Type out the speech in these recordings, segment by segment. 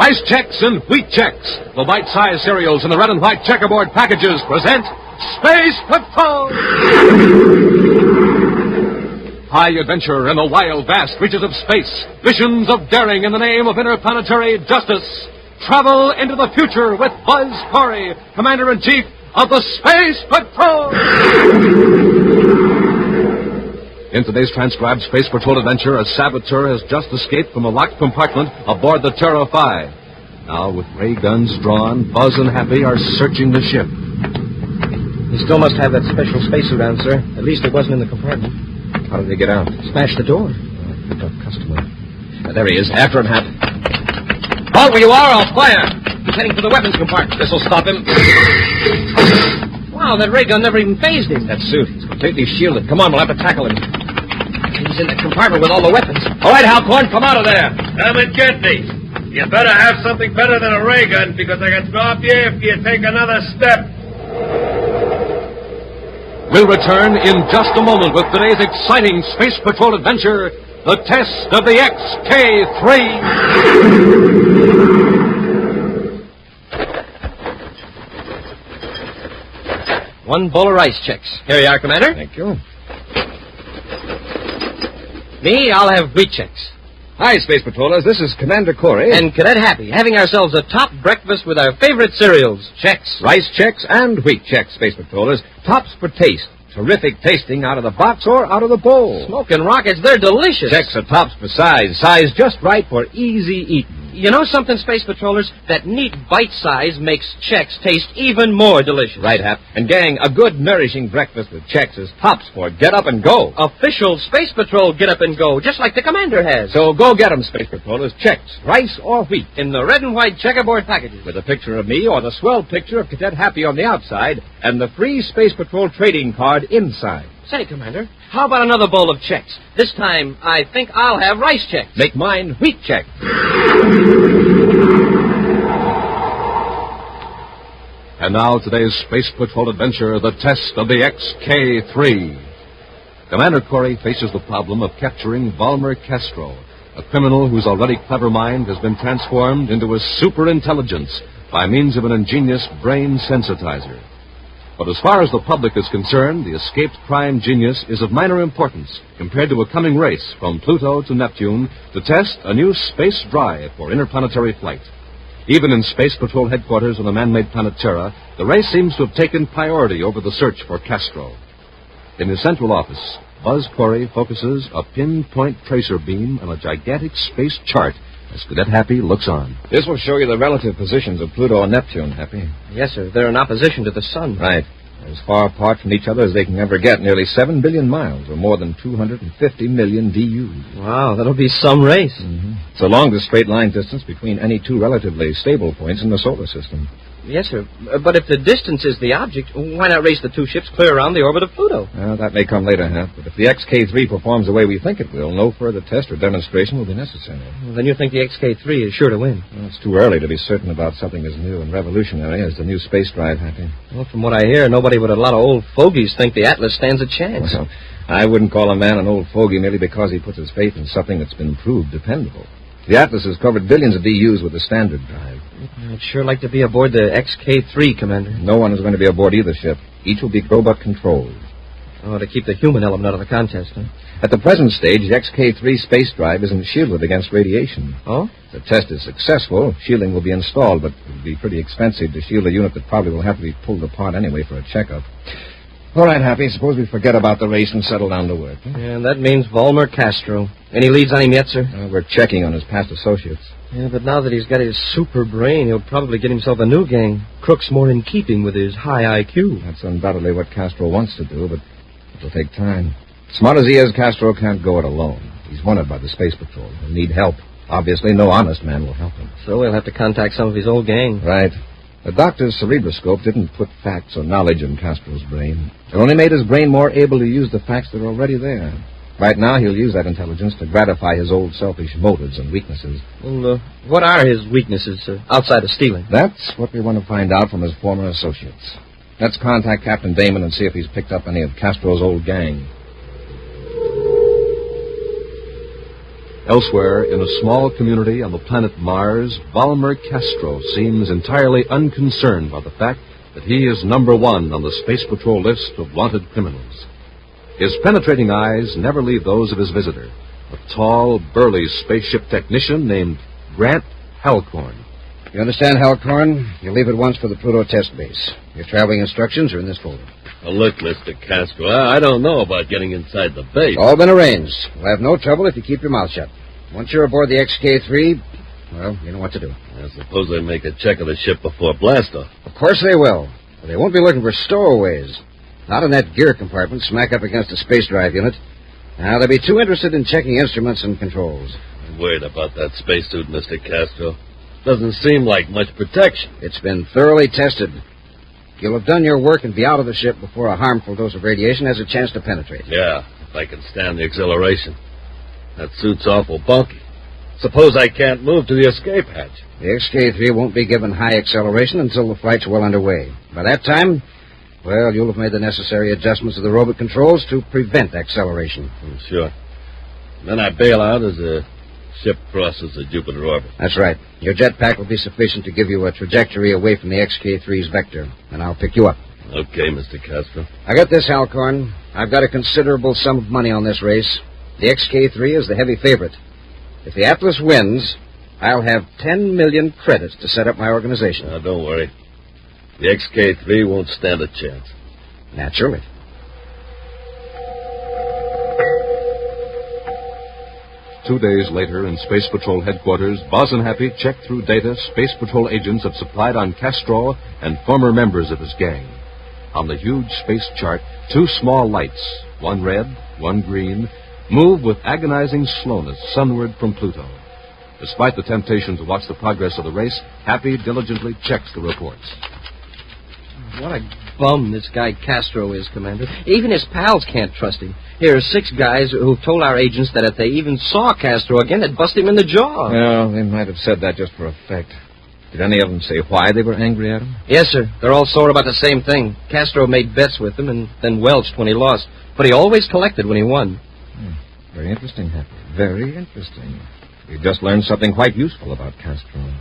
Rice Checks and Wheat Checks, the bite-sized cereals in the red and white checkerboard packages, present Space Patrol! High adventure in the wild, vast reaches of space. Missions of daring in the name of interplanetary justice. Travel into the future with Buzz Corry, Commander-In-Chief of the Space Patrol! In today's transcribed Space Patrol adventure, a saboteur has just escaped from a locked compartment aboard the Terra 5. Now, with ray guns drawn, Buzz and Happy are searching the ship. He still must have that special spacesuit on, sir. At least it wasn't in the compartment. How did he get out? Smashed the door. Picked up customer. There he is. After him, Hap. Halt where you are, I'll fire. He's heading for the weapons compartment. This'll stop him. Wow, that ray gun never even phased him. That suit. He's completely shielded. Come on, we'll have to tackle him. He's in the compartment with all the weapons. All right, Halcorn, come out of there. Come and get me. You better have something better than a ray gun, because I can drop you if you take another step. We'll return in just a moment with today's exciting Space Patrol adventure, the test of the Xk3. One bowl of rice checks. Here you are, Commander. Thank you. Me, I'll have wheat checks. Hi, Space Patrollers. This is Commander Corry. And Cadet Happy, having ourselves a top breakfast with our favorite cereals. Checks, rice checks, and wheat checks, Space Patrollers. Tops for taste. Terrific tasting out of the box or out of the bowl. Smoking rockets, they're delicious. Checks are tops for size. Size just right for easy eating. You know something, Space Patrollers? That neat bite size makes checks taste even more delicious. Right, Hap. And, gang, a good, nourishing breakfast with checks is tops for get up and go. Official Space Patrol get up and go, just like the Commander has. So go get 'em, Space Patrollers. Checks, rice or wheat. In the red and white checkerboard packages. With a picture of me or the swell picture of Cadet Happy on the outside and the free Space Patrol trading card inside. Say, Commander, how about another bowl of checks? This time, I think I'll have rice checks. Make mine wheat check. And now today's Space Patrol adventure, the test of the Xk3. Commander Corry faces the problem of capturing Valmer Castro, a criminal whose already clever mind has been transformed into a superintelligence by means of an ingenious brain sensitizer. But as far as the public is concerned, the escaped crime genius is of minor importance compared to a coming race from Pluto to Neptune to test a new space drive for interplanetary flight. Even in Space Patrol headquarters on the man-made planet Terra, the race seems to have taken priority over the search for Castro. In his central office, Buzz Corry focuses a pinpoint tracer beam on a gigantic space chart as Cadet Happy looks on. This will show you the relative positions of Pluto and Neptune, Happy. Yes, sir. They're in opposition to the sun. Right. They're as far apart from each other as they can ever get, nearly 7 billion miles, or more than 250 million DUs. Wow, that'll be some race. Mm-hmm. It's the longest straight line distance between any two relatively stable points in the solar system. Yes, sir. But if the distance is the object, why not race the two ships clear around the orbit of Pluto? That may come later, Hap. But if the Xk3 performs the way we think it will, no further test or demonstration will be necessary. Well, then you think the Xk3 is sure to win? Well, it's too early to be certain about something as new and revolutionary as the new space drive, Happy. Well, from what I hear, nobody but a lot of old fogies think the Atlas stands a chance. Well, I wouldn't call a man an old fogey merely because he puts his faith in something that's been proved dependable. The Atlas has covered billions of DUs with the standard drive. I'd sure like to be aboard the Xk3, Commander. No one is going to be aboard either ship. Each will be robot-controlled. Oh, to keep the human element out of the contest, huh? At the present stage, the Xk3 space drive isn't shielded against radiation. Oh? If the test is successful, shielding will be installed, but it will be pretty expensive to shield a unit that probably will have to be pulled apart anyway for a checkup. All right, Happy, suppose we forget about the race and settle down to work. Huh? Yeah, that means Valmer Castro. Any leads on him yet, sir? We're checking on his past associates. Yeah, but now that he's got his super brain, he'll probably get himself a new gang. Crooks more in keeping with his high IQ. That's undoubtedly what Castro wants to do, but it'll take time. Smart as he is, Castro can't go it alone. He's wanted by the Space Patrol. He'll need help. Obviously, no honest man will help him. So we'll have to contact some of his old gang. Right. The doctor's cerebroscope didn't put facts or knowledge in Castro's brain. It only made his brain more able to use the facts that are already there. Right now, he'll use that intelligence to gratify his old selfish motives and weaknesses. Well, what are his weaknesses, outside of stealing? That's what we want to find out from his former associates. Let's contact Captain Damon and see if he's picked up any of Castro's old gang. Elsewhere, in a small community on the planet Mars, Valmer Castro seems entirely unconcerned by the fact that he is number one on the Space Patrol list of wanted criminals. His penetrating eyes never leave those of his visitor, a tall, burly spaceship technician named Grant Halcorn. You understand, Halcorn? You leave at once for the Pluto test base. Your traveling instructions are in this folder. Well, look, Mr. Castro, I don't know about getting inside the base. All been arranged. We'll have no trouble if you keep your mouth shut. Once you're aboard the Xk3, well, you know what to do. I suppose they make a check of the ship before blastoff. Of course they will. But they won't be looking for stowaways. Not in that gear compartment, smack up against a space drive unit. Now, they'll be too interested in checking instruments and controls. I'm worried about that spacesuit, Mr. Castro. Doesn't seem like much protection. It's been thoroughly tested. You'll have done your work and be out of the ship before a harmful dose of radiation has a chance to penetrate. Yeah, if I can stand the exhilaration. That suit's awful bulky. Suppose I can't move to the escape hatch. The Xk3 won't be given high acceleration until the flight's well underway. By that time, well, you'll have made the necessary adjustments to the robot controls to prevent acceleration. Sure. Then I bail out as the ship crosses the Jupiter orbit. That's right. Your jetpack will be sufficient to give you a trajectory away from the Xk3's vector, and I'll pick you up. Okay, Mr. Castro. I got this, Halcorn. I've got a considerable sum of money on this race. The Xk3 is the heavy favorite. If the Atlas wins, I'll have 10 million credits to set up my organization. Now, don't worry. The Xk3 won't stand a chance. Naturally. Two days later, in Space Patrol headquarters, Buzz and Happy checked through data Space Patrol agents have supplied on Castro and former members of his gang. On the huge space chart, two small lights, one red, one green, move with agonizing slowness sunward from Pluto. Despite the temptation to watch the progress of the race, Happy diligently checks the reports. What a bum this guy Castro is, Commander. Even his pals can't trust him. Here are 6 guys who've told our agents that if they even saw Castro again, they'd bust him in the jaw. Well, they might have said that just for effect. Did any of them say why they were angry at him? Yes, sir. They're all sore about the same thing. Castro made bets with them and then welched when he lost. But he always collected when he won. Very interesting, Happy. Very interesting. We've just learned something quite useful about Castro.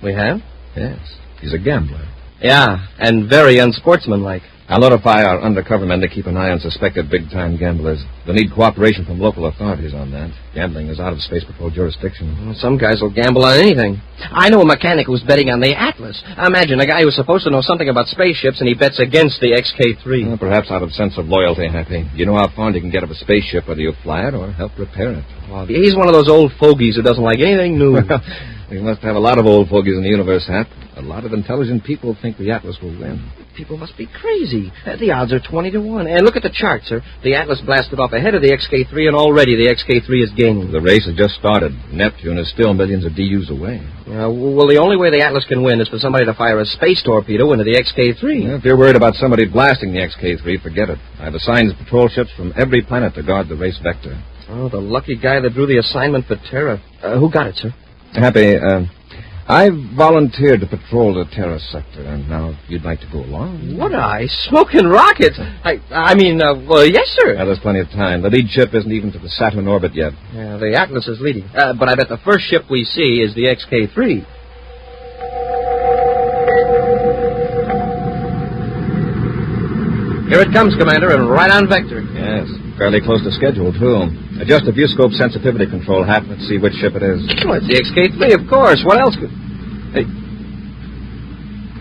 We have? Yes. He's a gambler. Yeah, and very unsportsmanlike. I'll notify our undercover men to keep an eye on suspected big-time gamblers. They'll need cooperation from local authorities on that. Gambling is out of Space Patrol jurisdiction. Well, some guys will gamble on anything. I know a mechanic who's betting on the Atlas. Imagine a guy who's supposed to know something about spaceships and he bets against the Xk3. Well, perhaps out of sense of loyalty, Happy. You know how fond you can get of a spaceship, whether you fly it or help repair it. Well, he's one of those old fogies who doesn't like anything new. Well, we must have a lot of old fogies in the universe, Hap. A lot of intelligent people think the Atlas will win. People must be crazy. The odds are 20 to 1. And look at the chart, sir. The Atlas blasted off ahead of the Xk3, and already the Xk3 is gaining. The race has just started. Neptune is still millions of DUs away. Well, the only way the Atlas can win is for somebody to fire a space torpedo into the Xk3. Well, if you're worried about somebody blasting the Xk3, forget it. I've assigned patrol ships from every planet to guard the race vector. Oh, the lucky guy that drew the assignment for Terra. Who got it, sir? Happy, I volunteered to patrol the Terra sector, and now if you'd like to go along. Would I? Smoking rockets? Well, yes, sir. Now, there's plenty of time. The lead ship isn't even to the Saturn orbit yet. Yeah, the Atlas is leading. But I bet the first ship we see is the Xk3. Here it comes, Commander, and right on vector. Yes, fairly close to schedule, too. Adjust the viewscope sensitivity control, Hap. Let's see which ship it is. Oh, it's the Xk3, of course. What else could... Hey.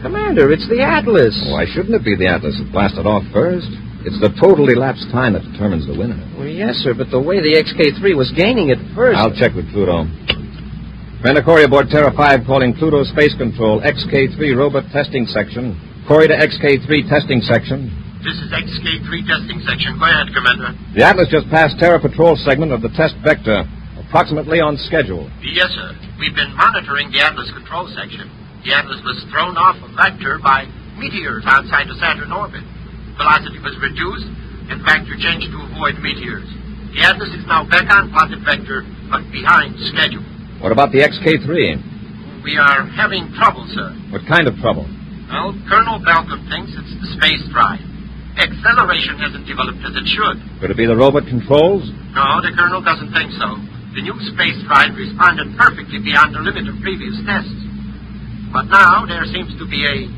Commander, it's the Atlas. Why shouldn't it be the Atlas? It blasted off first. It's the total elapsed time that determines the winner. Well, yes, sir, but the way the Xk3 was gaining at first... I'll check with Pluto. Commander Corry aboard Terra 5 calling Pluto Space Control, Xk3 Robot Testing Section. Corry to Xk3 Testing Section. This is Xk3 testing section. Go ahead, Commander. The Atlas just passed Terra Patrol segment of the test vector, approximately on schedule. Yes, sir. We've been monitoring the Atlas control section. The Atlas was thrown off a vector by meteors outside the Saturn orbit. Velocity was reduced and vector changed to avoid meteors. The Atlas is now back on plotted vector, but behind schedule. What about the Xk3? We are having trouble, sir. What kind of trouble? Well, Colonel Balcom thinks it's the space drive. Acceleration hasn't developed as it should. Could it be the robot controls? No, the Colonel doesn't think so. The new space drive responded perfectly beyond the limit of previous tests. But now there seems to be a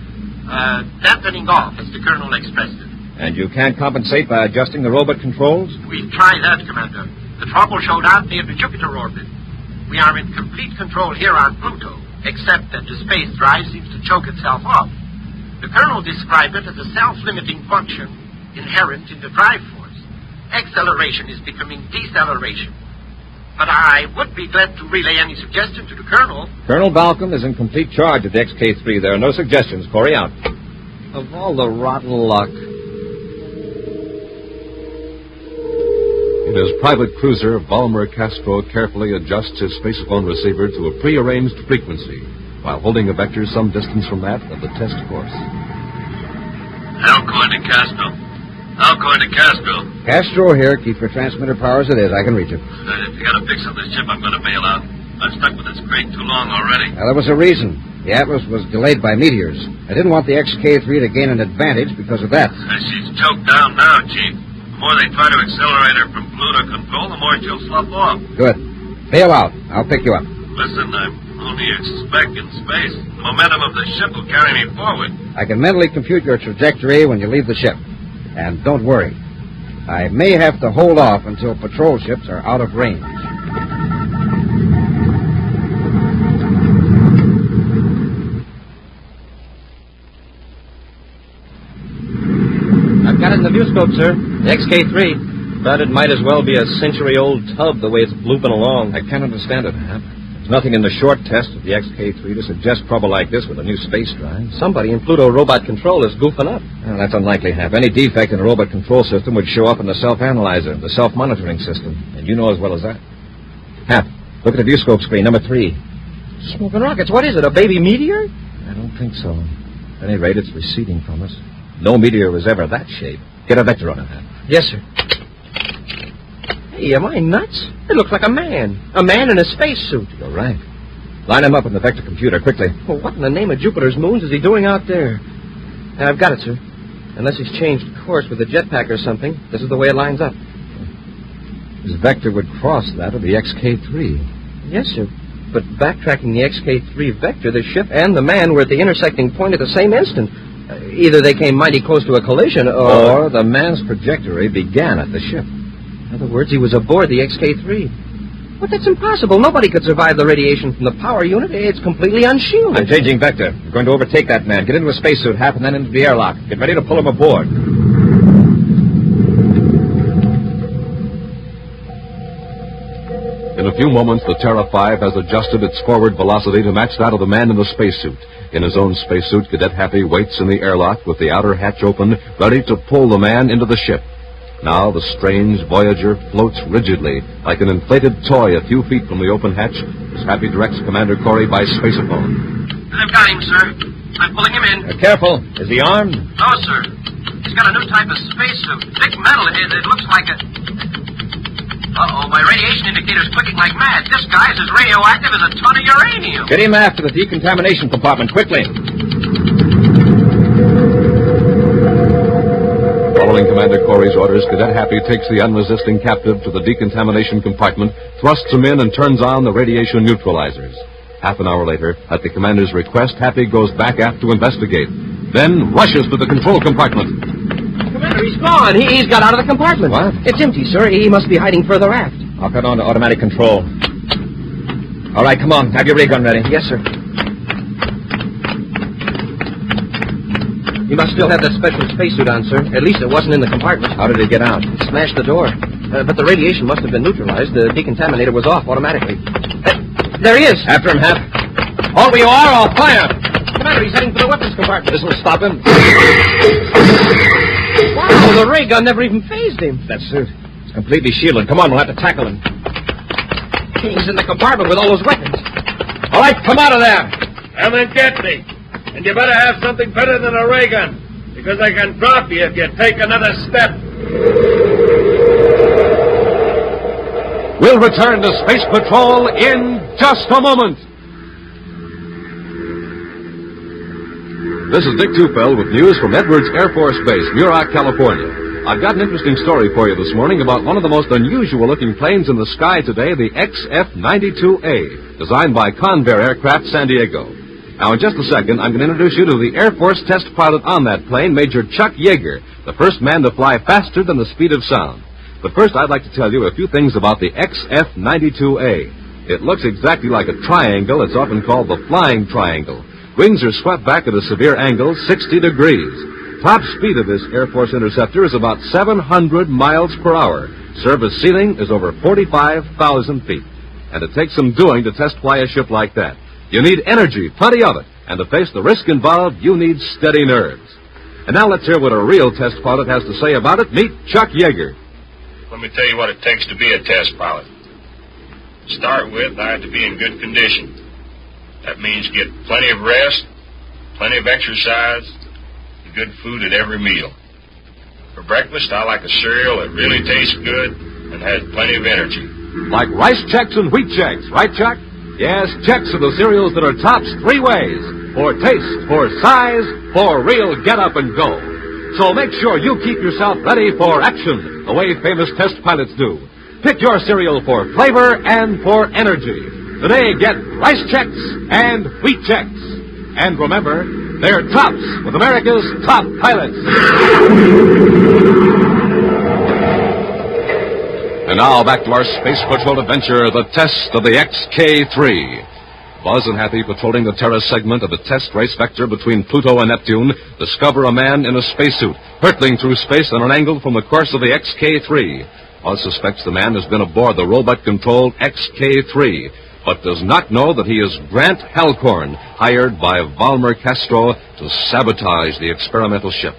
dampening off, as the Colonel expressed it. And you can't compensate by adjusting the robot controls? We've tried that, Commander. The trouble showed out near the Jupiter orbit. We are in complete control here on Pluto, except that the space drive seems to choke itself off. The Colonel described it as a self-limiting function inherent in the drive force. Acceleration is becoming deceleration. But I would be glad to relay any suggestion to the Colonel. Colonel Balcom is in complete charge of the Xk3. There are no suggestions. Corry out. Of all the rotten luck. In his private cruiser, Valmer Castro carefully adjusts his spacephone receiver to a prearranged frequency, while holding a vector some distance from that of the test course. Alcoin to Castro. Alcoin to Castro. Castro here. Keep your transmitter power as it is. I can reach it. If you got to fix on this ship, I'm going to bail out. I've stuck with this crate too long already. Now, there was a reason. The Atlas was delayed by meteors. I didn't want the Xk3 to gain an advantage because of that. She's choked down now, Chief. The more they try to accelerate her from Pluto control, the more she'll slough off. Good. Bail out. I'll pick you up. Listen, I'm only a speck in space. The momentum of the ship will carry me forward. I can mentally compute your trajectory when you leave the ship. And don't worry. I may have to hold off until patrol ships are out of range. I've got it in the viewscope, sir. The Xk3. But it might as well be a century-old tub the way it's blooping along. I can't understand it, Hap. There's nothing in the short test of the Xk3 to suggest trouble like this with a new space drive. Somebody in Pluto robot control is goofing up. Well, that's unlikely, Hap. Any defect in the robot control system would show up in the self-analyzer, the self-monitoring system. And you know as well as that. Hap, look at the viewscope screen, number 3. Smoking rockets. What is it, a baby meteor? I don't think so. At any rate, it's receding from us. No meteor was ever that shape. Get a vector on it, Hap. Yes, sir. Hey, am I nuts? It looks like a man. A man in a spacesuit. You're right. Line him up in the vector computer, quickly. Well, what in the name of Jupiter's moons is he doing out there? I've got it, sir. Unless he's changed course with a jetpack or something, this is the way it lines up. His vector would cross that of the Xk3. Yes, sir. But backtracking the Xk3 vector, the ship and the man were at the intersecting point at the same instant. Either they came mighty close to a collision, or the man's trajectory began at the ship. In other words, he was aboard the Xk3. But that's impossible. Nobody could survive the radiation from the power unit. It's completely unshielded. I'm changing vector. We're going to overtake that man. Get into a spacesuit, Hap, and then into the airlock. Get ready to pull him aboard. In a few moments, the Terra 5 has adjusted its forward velocity to match that of the man in the spacesuit. In his own spacesuit, Cadet Happy waits in the airlock with the outer hatch open, ready to pull the man into the ship. Now the strange Voyager floats rigidly, like an inflated toy a few feet from the open hatch, as Happy directs Commander Corry by spacephone. I've got him, sir. I'm pulling him in. Careful. Is he armed? No, sir. He's got a new type of spacesuit. Thick metal. It looks like a... Uh-oh, my radiation indicator's clicking like mad. This guy's as radioactive as a ton of uranium. Get him after the decontamination compartment, quickly. Following Commander Corry's orders, Cadet Happy takes the unresisting captive to the decontamination compartment, thrusts him in, and turns on the radiation neutralizers. Half an hour later, at the commander's request, Happy goes back aft to investigate, then rushes to the control compartment. Commander, he's gone. He's got out of the compartment. What? It's empty, sir. He must be hiding further aft. I'll cut on to automatic control. All right, come on. Have your ray gun ready. Yes, sir. You must still have that special spacesuit on, sir. At least it wasn't in the compartment. How did it get out? It smashed the door. But the radiation must have been neutralized. The decontaminator was off automatically. There he is. After him, Hap. Over you are, I'll fire. Commander, he's heading for the weapons compartment. This will stop him. Wow, the ray gun never even phased him. That suit. It's completely shielded. Come on, we'll have to tackle him. He's in the compartment with all those weapons. All right, come out of there. Come and get me. And you better have something better than a ray gun, because I can drop you if you take another step. We'll return to Space Patrol in just a moment. This is Dick Tufeld with news from Edwards Air Force Base, Muroc, California. I've got an interesting story for you this morning about one of the most unusual-looking planes in the sky today, the XF-92A, designed by Convair Aircraft San Diego. Now, in just a second, I'm going to introduce you to the Air Force test pilot on that plane, Major Chuck Yeager, the first man to fly faster than the speed of sound. But first, I'd like to tell you a few things about the XF-92A. It looks exactly like a triangle. It's often called the flying triangle. Wings are swept back at a severe angle, 60 degrees. Top speed of this Air Force interceptor is about 700 miles per hour. Service ceiling is over 45,000 feet. And it takes some doing to test fly a ship like that. You need energy, plenty of it. And to face the risk involved, you need steady nerves. And now let's hear what a real test pilot has to say about it. Meet Chuck Yeager. Let me tell you what it takes to be a test pilot. To start with, I have to be in good condition. That means get plenty of rest, plenty of exercise, and good food at every meal. For breakfast, I like a cereal that really tastes good and has plenty of energy. Like rice checks and wheat checks, right, Chuck? Yes, checks are the cereals that are tops three ways. For taste, for size, for real get up and go. So make sure you keep yourself ready for action, the way famous test pilots do. Pick your cereal for flavor and for energy. Today, get rice checks and wheat checks. And remember, they're tops with America's top pilots. And now back to our Space Patrol adventure, the test of the Xk3. Buzz and Happy, patrolling the Terra segment of the test race vector between Pluto and Neptune, discover a man in a spacesuit, hurtling through space on an angle from the course of the Xk3. Buzz suspects the man has been aboard the robot-controlled Xk3, but does not know that he is Grant Halcorn, hired by Valmer Castro to sabotage the experimental ship.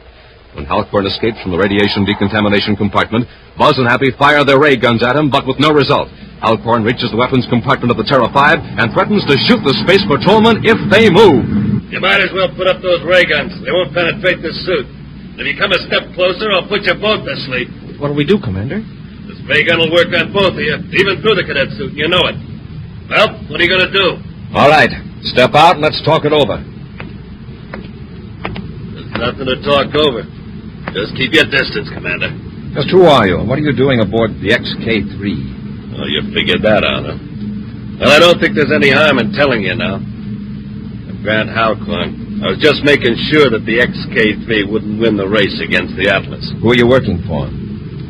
When Halcorn escapes from the radiation decontamination compartment, Buzz and Happy fire their ray guns at him, but with no result. Halcorn reaches the weapons compartment of the Terra 5 and threatens to shoot the space patrolmen if they move. You might as well put up those ray guns. They won't penetrate this suit. If you come a step closer, I'll put you both to sleep. What'll we do, Commander? This ray gun will work on both of you, even through the cadet suit. You know it. Well, what are you going to do? All right. Step out and let's talk it over. There's nothing to talk over. Just keep your distance, Commander. Just who are you? What are you doing aboard the Xk3? Oh, you figured that out, huh? Well, I don't think there's any harm in telling you now. I'm Grant Halcorn. I was just making sure that the Xk3 wouldn't win the race against the Atlas. Who are you working for?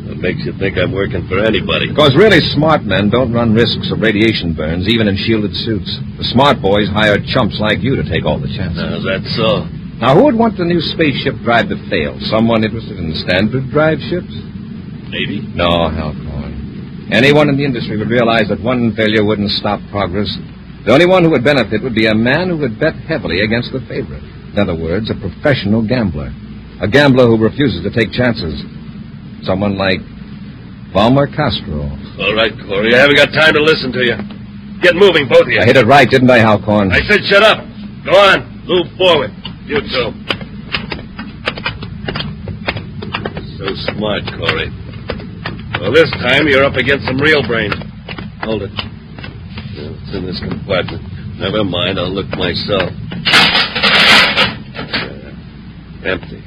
What makes you think I'm working for anybody? Because really smart men don't run risks of radiation burns, even in shielded suits. The smart boys hire chumps like you to take all the chances. Is that so? Now, who would want the new spaceship drive to fail? Someone interested in standard drive ships? Maybe. No, Halcorn. Anyone in the industry would realize that one failure wouldn't stop progress. The only one who would benefit would be a man who would bet heavily against the favorite. In other words, a professional gambler. A gambler who refuses to take chances. Someone like Valmer Castro. All right, Corry. I haven't got time to listen to you. Get moving, both of you. I hit it right, didn't I, Halcorn? I said shut up. Go on. Move forward. You too. So smart, Corry. Well, this time you're up against some real brains. Hold it. It's in this compartment. Never mind, I'll look myself. Empty.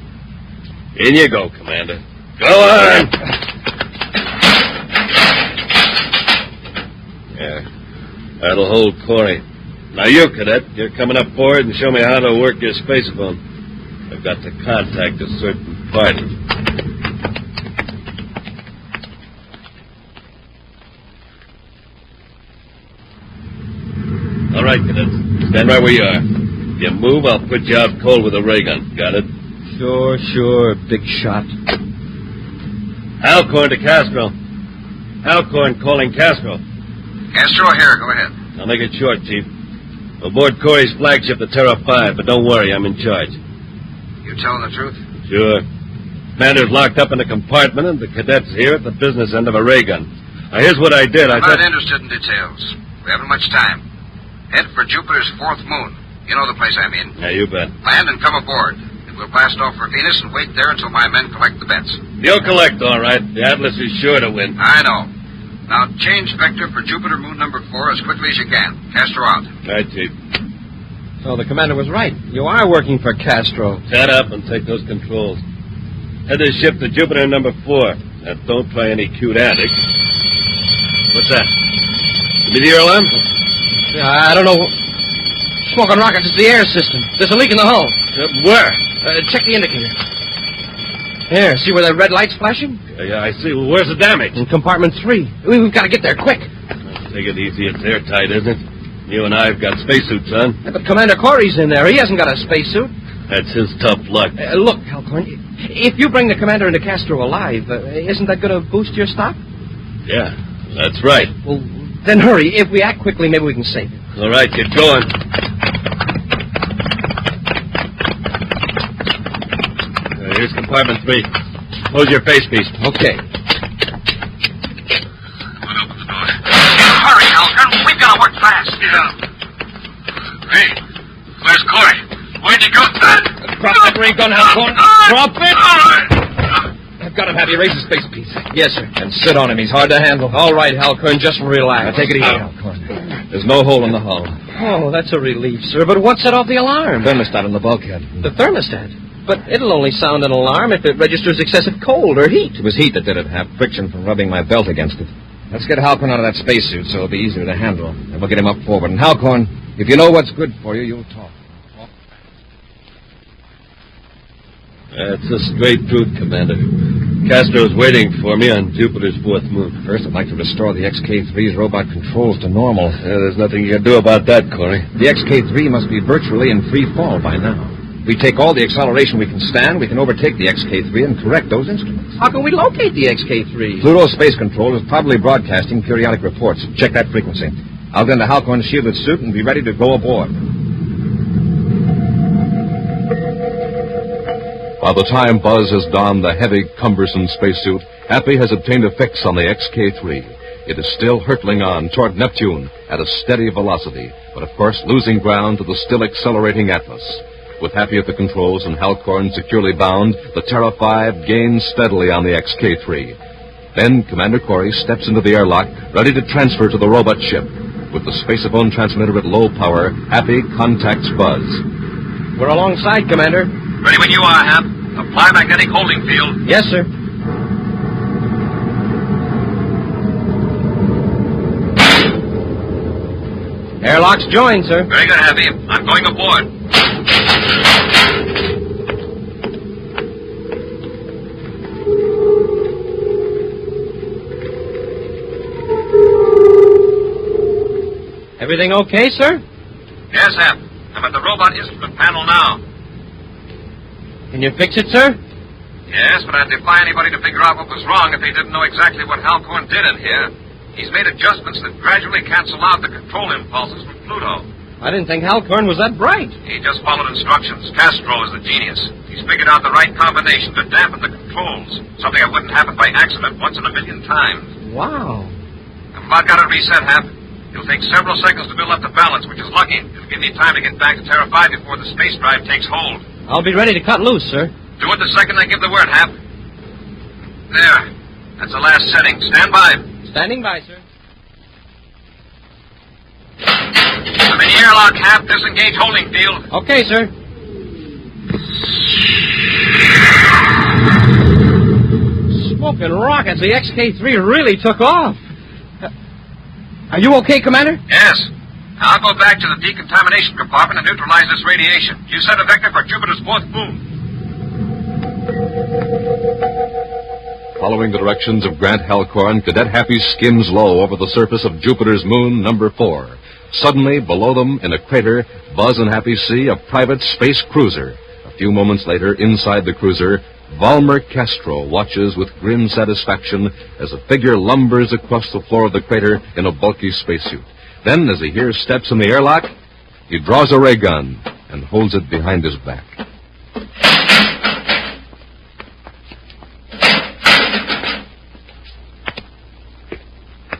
In you go, Commander. Go on! Yeah, that'll hold Corry. Now you, Cadet, you're coming up forward and show me how to work your space phone. I've got to contact a certain party. All right, Cadets. Stand right where you are. If you move, I'll put you out cold with a ray gun. Got it? Sure, big shot. Halcorn to Castro. Halcorn calling Castro. Castro here, go ahead. I'll make it short, Chief. Aboard Corry's flagship, the Terra 5, but don't worry, I'm in charge. You telling the truth? Sure. Commander's locked up in a compartment, and the cadets here at the business end of a ray gun. Now, here's what I did. I'm not interested in details. We haven't much time. Head for Jupiter's fourth moon. You know the place I mean. Yeah, you bet. Land and come aboard. And we'll blast off for Venus and wait there until my men collect the bets. You'll collect, all right. The Atlas is sure to win. I know. Now, change vector for Jupiter moon number 4 as quickly as you can. Castro out. Right, Chief. So the commander was right. You are working for Castro. Set up and take those controls. Head this ship to Jupiter number 4. Now, don't try any cute antics. What's that? The meteor alarm? I don't know. Smoke and rockets, it's the air system. There's a leak in the hull. Where? Check the indicator. There, see where that red light's flashing? Yeah, I see. Well, where's the damage? In compartment 3. We've got to get there, quick. Take it easy. It's airtight, isn't it? You and I have got spacesuits on. Yeah, but Commander Corry's in there. He hasn't got a spacesuit. That's his tough luck. Look, Halcorn, if you bring the Commander into Castro alive, isn't that going to boost your stock? Yeah, that's right. Well, then hurry. If we act quickly, maybe we can save him. All right, get going. Here's compartment 3. Close your face piece. Okay. Open the door. Hurry, Halcorn. We've got to work fast. Yeah. Hey, where's Corry? Where'd you go? Drop that ray gun, Halcorn. Drop it! I've got him, Happy. Raise his face piece. Yes, sir. And sit on him. He's hard to handle. All right, Halcorn, just relax. Now, take it easy, Halcorn. There's no hole in the hull. Oh, that's a relief, sir. But what set off the alarm? Thermostat on the bulkhead. The thermostat? But it'll only sound an alarm if it registers excessive cold or heat. It was heat that did it, Hap. Friction from rubbing my belt against it. Let's get Halcorn out of that spacesuit so it'll be easier to handle. And we'll get him up forward. And Halcorn, if you know what's good for you, you'll talk. That's the straight truth, Commander. Castro's waiting for me on Jupiter's 4th moon. First, I'd like to restore the Xk3's robot controls to normal. There's nothing you can do about that, Corry. The Xk3 must be virtually in free fall by now. If we take all the acceleration we can stand, we can overtake the Xk3 and correct those instruments. How can we locate the Xk3? Pluto Space Control is probably broadcasting periodic reports. Check that frequency. I'll get into Halcorn's shielded suit and be ready to go aboard. By the time Buzz has donned the heavy, cumbersome spacesuit, Happy has obtained a fix on the Xk3. It is still hurtling on toward Neptune at a steady velocity, but of course losing ground to the still accelerating Atlas. With Happy at the controls and Halcorn securely bound, the Terra 5 gains steadily on the Xk3. Then Commander Corry steps into the airlock, ready to transfer to the robot ship. With the spaceophone transmitter at low power, Happy contacts Buzz. We're alongside, Commander. Ready when you are, Hap. Apply magnetic holding field. Yes, sir. Airlock's joined, sir. Very good, Happy. I'm going aboard. Everything okay, sir? Yes, Hap. I'm at the robot instrument panel now. Can you fix it, sir? Yes, but I'd defy anybody to figure out what was wrong if they didn't know exactly what Halcorn did in here. He's made adjustments that gradually cancel out the control impulses from Pluto. I didn't think Halcorn was that bright. He just followed instructions. Castro is the genius. He's figured out the right combination to dampen the controls. Something that wouldn't happen by accident once in a million times. Wow. I've about got it reset, Hap. It'll take several seconds to build up the balance, which is lucky. It'll give me time to get back to Terra 5 before the space drive takes hold. I'll be ready to cut loose, sir. Do it the second I give the word, Hap. There. That's the last setting. Stand by. Standing by, sir. I'm in the airlock, Hap. Disengage holding field. Okay, sir. Smoking rockets. The Xk3 really took off. Are you okay, Commander? Yes. I'll go back to the decontamination compartment and neutralize this radiation. You set a vector for Jupiter's 4th moon. Following the directions of Grant Halcorn, Cadet Happy skims low over the surface of Jupiter's moon, number 4. Suddenly, below them, in a crater, Buzz and Happy see a private space cruiser. A few moments later, inside the cruiser, Valmer Castro watches with grim satisfaction as a figure lumbers across the floor of the crater in a bulky spacesuit. Then, as he hears steps in the airlock, he draws a ray gun and holds it behind his back.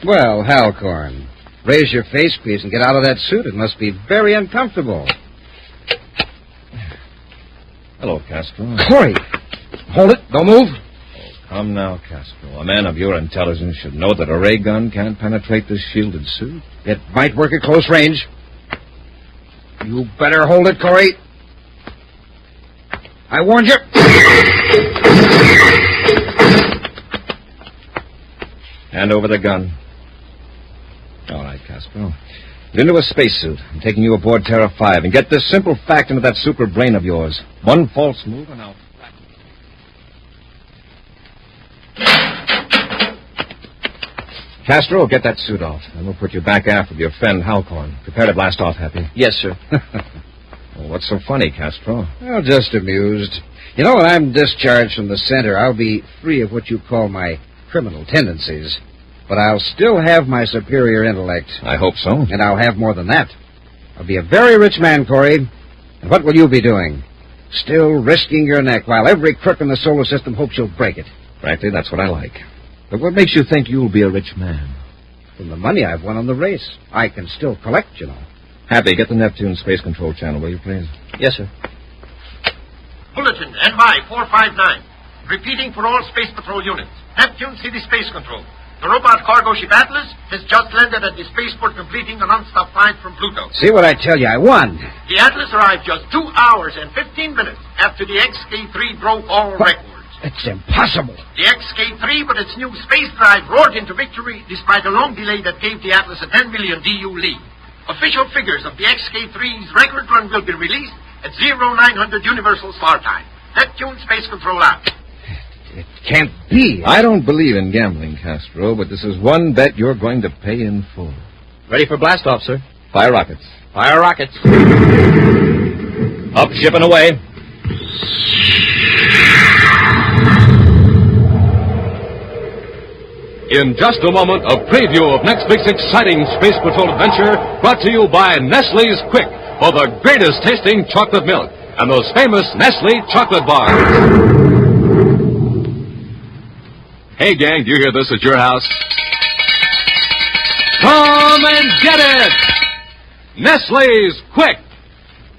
Well, Halcorn, raise your face, please, and get out of that suit. It must be very uncomfortable. Hello, Castro. Corry, hold it. Don't move. Come now, Castro. A man of your intelligence should know that a ray gun can't penetrate this shielded suit. It might work at close range. You better hold it, Corry. I warned you. Hand over the gun. All right, Castro. Get into a spacesuit. I'm taking you aboard Terra 5. And get this simple fact into that super brain of yours. One false move and I'll... Castro, get that suit off. And we'll put you back aft with your friend Halcorn. Prepare to blast off, Happy. Yes, sir. Well, what's so funny, Castro? Well, just amused. You know, when I'm discharged from the center, I'll be free of what you call my criminal tendencies. But I'll still have my superior intellect. I hope so. And I'll have more than that. I'll be a very rich man, Corry. And what will you be doing? Still risking your neck while every crook in the solar system hopes you'll break it. Frankly, that's what I like. But what makes you think you'll be a rich man? From the money I've won on the race. I can still collect, you know. Happy, get the Neptune Space Control Channel, will you, please? Yes, sir. Bulletin NY 459. Repeating for all Space Patrol units. Neptune City Space Control. The robot cargo ship Atlas has just landed at the spaceport completing a non-stop flight from Pluto. See what I tell you, I won. The Atlas arrived just 2 hours and 15 minutes after the Xk3 broke all records. It's impossible. The Xk3, with its new space drive, roared into victory despite a long delay that gave the Atlas a 10 million DU lead. Official figures of the Xk3's record run will be released at 0900 Universal Star Time. Neptune Space Control out. It can't be. I don't believe in gambling, Castro, but this is one bet you're going to pay in full. Ready for blast off, sir. Fire rockets. Fire rockets. Up, ship and away. In just a moment, a preview of next week's exciting Space Patrol adventure brought to you by Nestle's Quick for the greatest tasting chocolate milk and those famous Nestle chocolate bars. Hey, gang, do you hear this at your house? Come and get it! Nestle's Quick!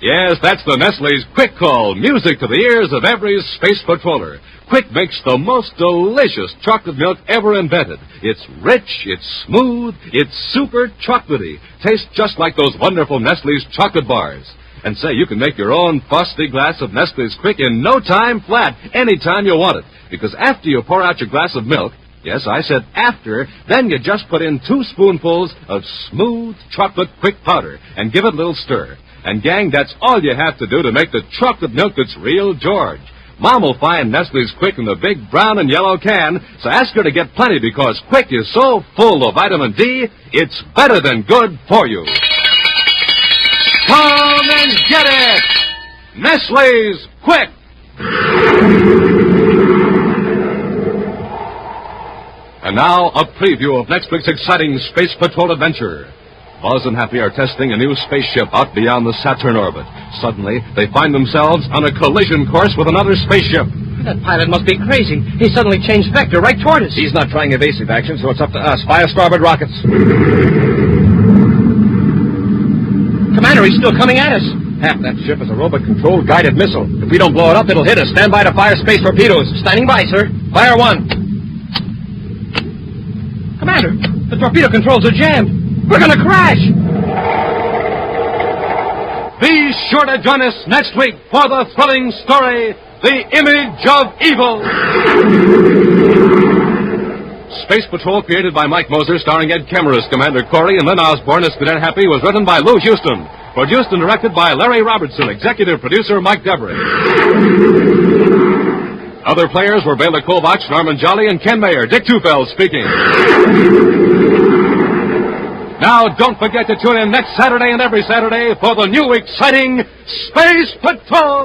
Yes, that's the Nestle's Quick Call, music to the ears of every space patroller. Quick makes the most delicious chocolate milk ever invented. It's rich, it's smooth, it's super chocolatey. Tastes just like those wonderful Nestle's chocolate bars. And say, you can make your own frosty glass of Nestle's Quick in no time flat, anytime you want it. Because after you pour out your glass of milk, yes, I said after, then you just put in 2 spoonfuls of smooth chocolate Quick powder and give it a little stir. And gang, that's all you have to do to make the chocolate milk that's real George. Mom will find Nestle's Quick in the big brown and yellow can, so ask her to get plenty because Quick is so full of vitamin D, it's better than good for you. Come and get it! Nestle's Quick! And now, a preview of next week's exciting Space Patrol adventure. Buzz and Happy are testing a new spaceship out beyond the Saturn orbit. Suddenly, they find themselves on a collision course with another spaceship. That pilot must be crazy. He suddenly changed vector right toward us. He's not trying evasive action, so it's up to us. Fire starboard rockets. Commander, he's still coming at us. Hap, that ship is a robot-controlled guided missile. If we don't blow it up, it'll hit us. Stand by to fire space torpedoes. Standing by, sir. Fire one. Commander, the torpedo controls are jammed. We're going to crash! Be sure to join us next week for the thrilling story, The Image of Evil. Space Patrol, created by Mike Moser, starring Ed Kemmer as Commander Corry and Lynn Osborne as Cadet Happy, was written by Lou Houston. Produced and directed by Larry Robertson, executive producer Mike Devery. Other players were Bela Kovacs, Norman Jolly, and Ken Mayer. Dick Tufeld speaking. Now, don't forget to tune in next Saturday and every Saturday for the new exciting Space Patrol!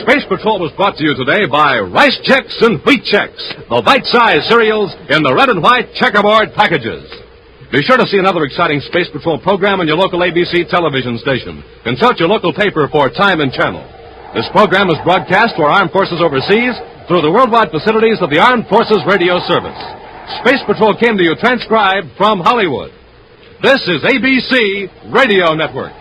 Space Patrol was brought to you today by Rice Chex and Wheat Chex, the bite-sized cereals in the red and white checkerboard packages. Be sure to see another exciting Space Patrol program on your local ABC television station. Consult your local paper for time and channel. This program is broadcast to our armed forces overseas through the worldwide facilities of the Armed Forces Radio Service. Space Patrol came to you transcribed from Hollywood. This is ABC Radio Network.